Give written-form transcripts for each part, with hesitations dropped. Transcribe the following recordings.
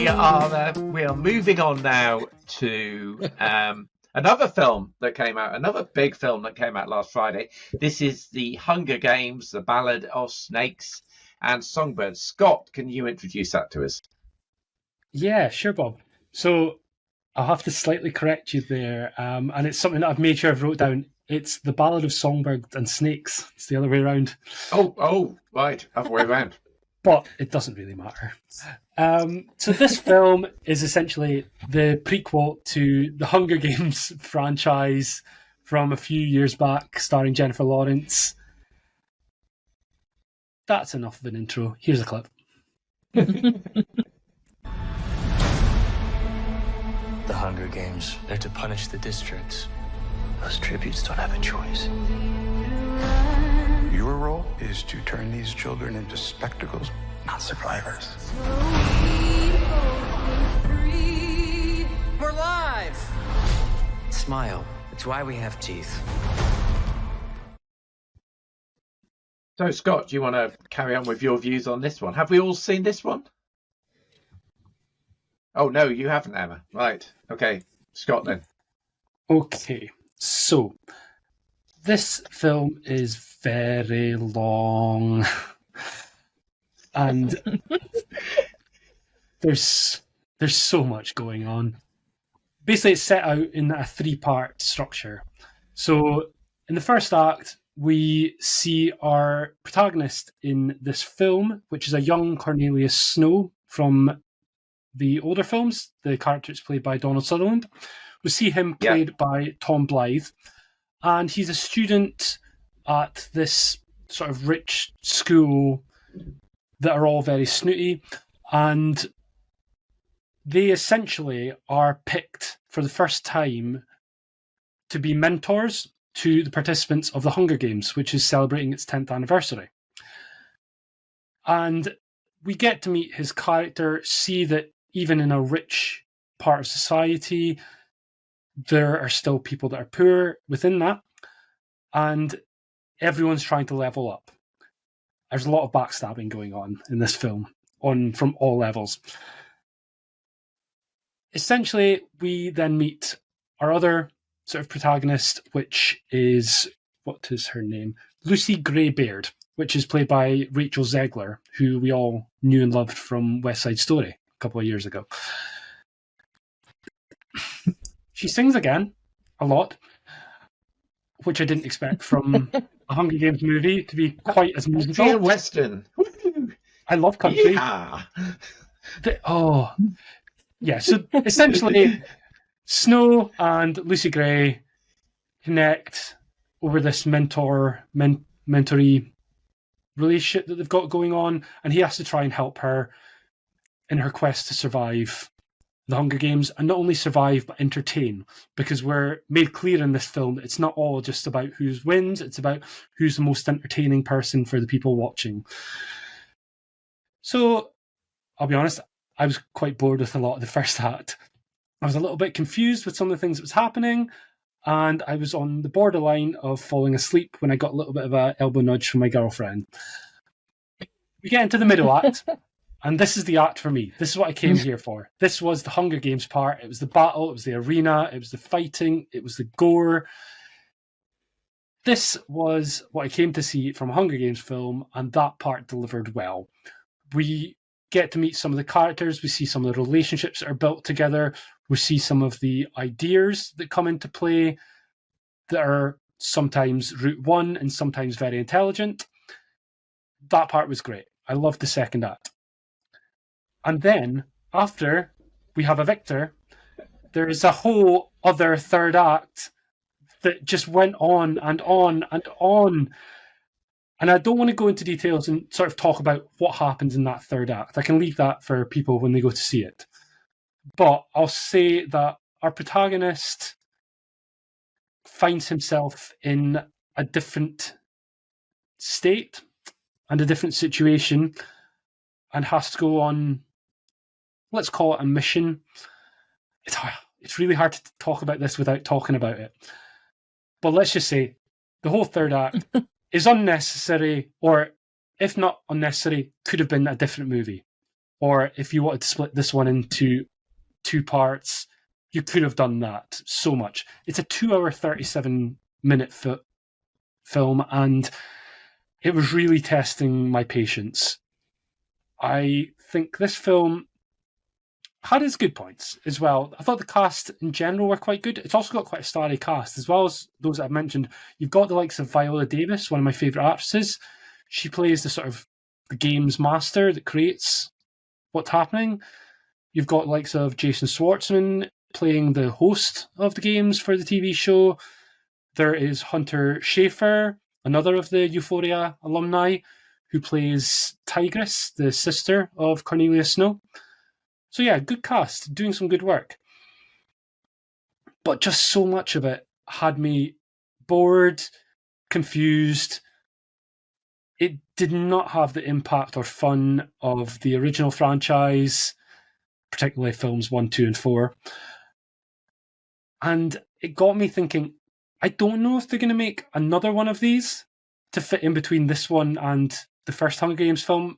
We are moving on now to another film that came out, another big film that came out last Friday. This is The Hunger Games, The Ballad of Snakes and Songbirds. Scott, can you introduce that to us? Yeah, sure, Bob. So I'll have to slightly correct you there, and it's something that I've made sure I've wrote down. It's The Ballad of Songbirds and Snakes. It's the other way around. Oh, right, other way around. But it doesn't really matter. So this film is essentially the prequel to the Hunger Games franchise from a few years back, starring Jennifer Lawrence. That's enough of an intro. Here's a clip. The Hunger Games, they're to punish the districts. Those tributes don't have a choice. Your role is to turn these children into spectacles, not survivors. We're live! Smile. It's why we have teeth. So, Scott, do you want to carry on with your views on this one? Have we all seen this one? Oh, no, you haven't, Emma. Right. Okay. Scott, then. Okay. So, this film is very long. And there's so much going on. Basically, it's set out in a three-part structure. So, in the first act, we see our protagonist in this film, which is a young Cornelius Snow from the older films. The character is played by Donald Sutherland. We see him played by Tom Blythe, and he's a student at this sort of rich school that are all very snooty, and they essentially are picked for the first time to be mentors to the participants of the Hunger Games, which is celebrating its 10th anniversary. And we get to meet his character, see that even in a rich part of society, there are still people that are poor within that, and everyone's trying to level up. There's a lot of backstabbing going on in this film, from all levels. Essentially, we then meet our other sort of protagonist, which is, what is her name? Lucy Greybeard, which is played by Rachel Zegler, who we all knew and loved from West Side Story a couple of years ago. She sings again, a lot, which I didn't expect from a Hunger Games movie to be quite as musical. Country and Western. I love country. Yeah. So essentially, Snow and Lucy Gray connect over this mentoree relationship that they've got going on, and he has to try and help her in her quest to survive the Hunger Games, and not only survive but entertain, because we're made clear in this film that it's not all just about who wins, it's about who's the most entertaining person for the people watching. So I'll be honest, I was quite bored with a lot of the first act. I was a little bit confused with some of the things that was happening, and I was on the borderline of falling asleep when I got a little bit of an elbow nudge from my girlfriend. We get into the middle act, and this is the act for me. This is what I came here for. This was the Hunger Games part. It was the battle, it was the arena, it was the fighting, it was the gore. This was what I came to see from a Hunger Games film, and that part delivered well. We get to meet some of the characters, we see some of the relationships that are built together, we see some of the ideas that come into play that are sometimes route one and sometimes very intelligent. That part was great. I loved the second act. And then, after we have a victor, there is a whole other third act that just went on and on and on. And I don't want to go into details and sort of talk about what happens in that third act. I can leave that for people when they go to see it. But I'll say that our protagonist finds himself in a different state and a different situation and has to go on, let's call it a mission. It's really hard to talk about this without talking about it. But let's just say the whole third act is unnecessary, or if not unnecessary, could have been a different movie. Or if you wanted to split this one into 2 parts, you could have done that so much. It's a 2-hour, 37-minute film, and it was really testing my patience. I think this film had its good points as well. I thought the cast in general were quite good. It's also got quite a starry cast, as well as those that I've mentioned. You've got the likes of Viola Davis, one of my favourite actresses. She plays the sort of the games master that creates what's happening. You've got the likes of Jason Schwartzman playing the host of the games for the TV show. There is Hunter Schafer, another of the Euphoria alumni, who plays Tigress, the sister of Cornelia Snow. So yeah, good cast, doing some good work. But just so much of it had me bored, confused. It did not have the impact or fun of the original franchise, particularly films 1, 2, and 4. And it got me thinking, I don't know if they're going to make another one of these to fit in between this one and the first Hunger Games film.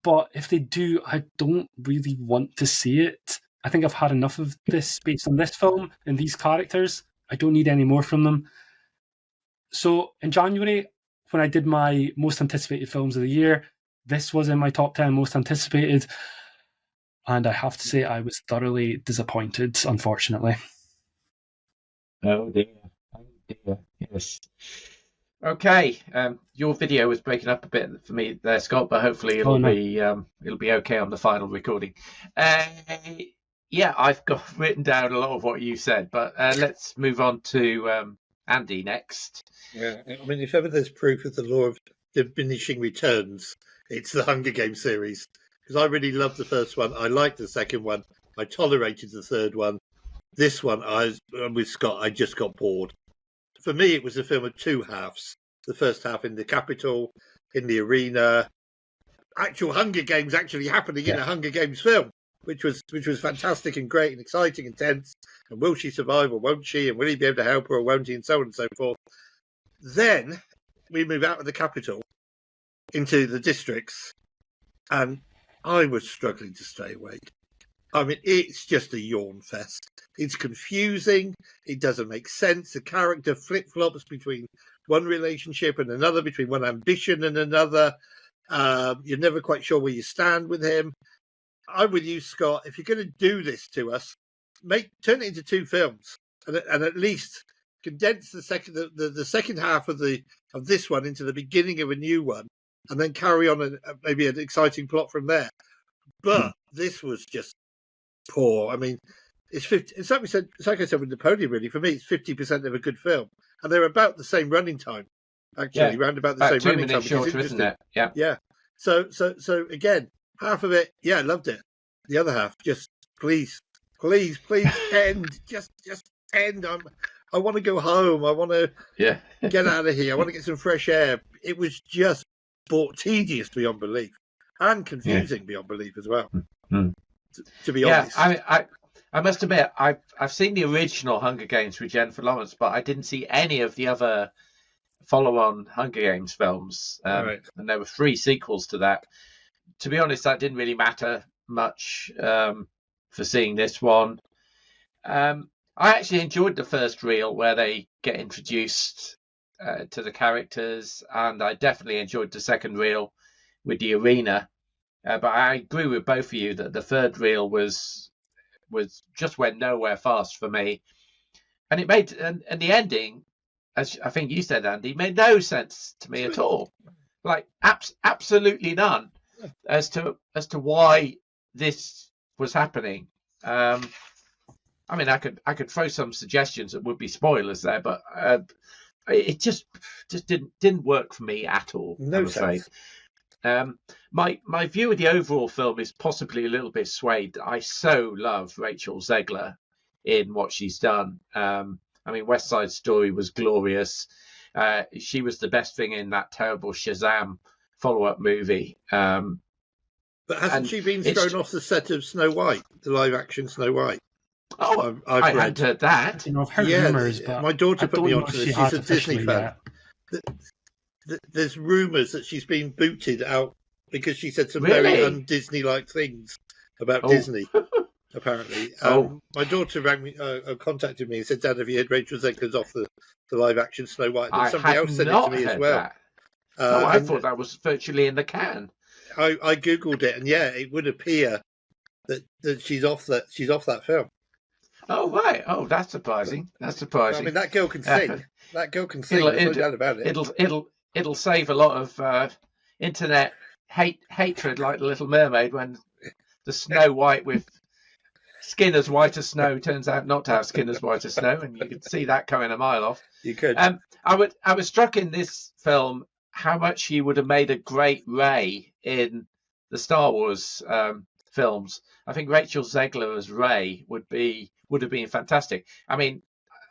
But if they do, I don't really want to see it. I think I've had enough of this based on this film and these characters. I don't need any more from them. So in January, when I did my most anticipated films of the year, this was in my top 10 most anticipated. And I have to say I was thoroughly disappointed, unfortunately. Oh dear. Oh dear. Yes. Okay. Your video was breaking up a bit for me there, Scott, but hopefully it'll be okay on the final recording. Yeah, I've got written down a lot of what you said, but let's move on to Andy next. Yeah, I mean, if ever there's proof of the law of diminishing returns, it's the Hunger Games series. Because I really loved the first one. I liked the second one. I tolerated the third one. This one, with Scott, I just got bored. For me, it was a film of 2 halves. The first half in the Capitol, in the arena. Actual Hunger Games actually happening in a Hunger Games film, which was fantastic and great and exciting and tense. And will she survive or won't she? And will he be able to help her or won't he? And so on and so forth. Then we move out of the Capitol into the districts, and I was struggling to stay awake. I mean, it's just a yawn fest. It's confusing. It doesn't make sense. The character flip-flops between one relationship and another, between one ambition and another. You're never quite sure where you stand with him. I'm with you, Scott. If you're going to do this to us, turn it into 2 films, and at least condense the second half of this one into the beginning of a new one, and then carry on maybe an exciting plot from there. But this was just poor. I mean, it's 50. It's like I said with Napoleon. Really, for me, it's 50% of a good film, and they're about the same running time. Actually, round about the same running time. Shorter, isn't it? Yeah. Yeah. So again, half of it, I loved it. The other half, just please end. Just end. I want to go home. I want to get out of here. I want to get some fresh air. It was just tedious beyond belief and confusing beyond belief as well. Mm-hmm. To be honest, I must admit I've seen the original Hunger Games with Jennifer Lawrence, but I didn't see any of the other follow-on Hunger Games films, and there were 3 sequels to that. To be honest, that didn't really matter much for seeing this one. I actually enjoyed the first reel where they get introduced to the characters, and I definitely enjoyed the second reel with the arena. But I agree with both of you that the third reel was just went nowhere fast for me, and it made and the ending, as I think you said, Andy, made no sense to me at all. Like absolutely none as to why this was happening. I mean, I could throw some suggestions that would be spoilers there, but it just didn't work for me at all. No, I'm afraid. My view of the overall film is possibly a little bit swayed. I so love Rachel Zegler in what she's done. I mean, West Side Story was glorious. She was the best thing in that terrible Shazam follow-up movie. But hasn't she been thrown off the set of Snow White, the live-action Snow White? Oh, I hadn't heard that. You know, I've heard rumours, but my daughter put me onto this. She's a Disney fan. There's rumours that she's been booted out because she said some Really? very un-Disney-like things about Disney. Apparently, my daughter rang me, contacted me and said, "Dad, have you heard Rachel Zegler's off the live-action Snow White?" And somebody else said it to me as well. That. I thought that was virtually in the can. I googled it, and yeah, it would appear that she's off that film. Oh right! Oh, that's surprising. That's surprising. I mean, that girl can sing. That girl can sing. There's no doubt about it. It'll save a lot of internet hatred, like the Little Mermaid, when the Snow White with skin as white as snow turns out not to have skin as white as snow, and you could see that coming a mile off. You could. I was struck in this film how much she would have made a great Rey in the Star Wars films. I think Rachel Zegler as Rey would have been fantastic. I mean,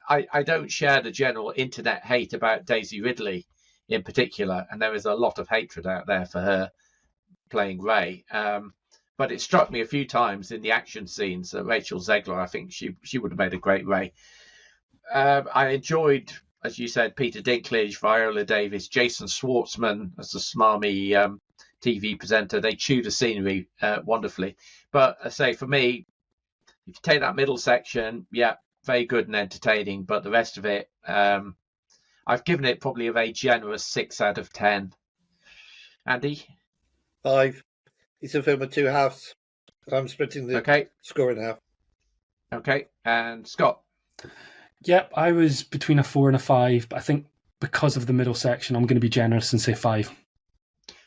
I don't share the general internet hate about Daisy Ridley in particular, and there is a lot of hatred out there for her playing Rey. But it struck me a few times in the action scenes that Rachel Zegler, I think she would have made a great Rey. I enjoyed, as you said, Peter Dinklage, Viola Davis, Jason Schwartzman as the smarmy TV presenter. They chew the scenery wonderfully. But I say, for me, if you take that middle section, yeah, very good and entertaining. But the rest of it, I've given it probably a very generous 6 out of 10. Andy? 5. It's a film of 2 halves. I'm splitting the score in half. Okay. And Scott? Yep, I was between a 4 and a 5, but I think because of the middle section, I'm going to be generous and say 5.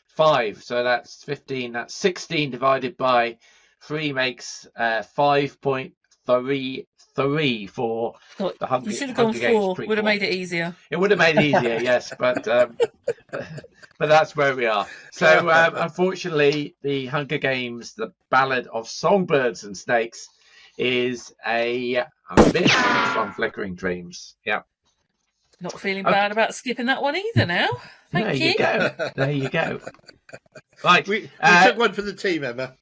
5. So that's 15. That's 16 divided by 3 makes 5.33 for the Hunger. You should have gone 4. Would have made it easier. It would have made it easier, yes, but that's where we are. So unfortunately, the Hunger Games, the Ballad of Songbirds and Snakes, is a miss from Flickering Dreams. Yeah. Not feeling bad about skipping that one either now. Thank you. There you go. Right. We took one for the team, Emma.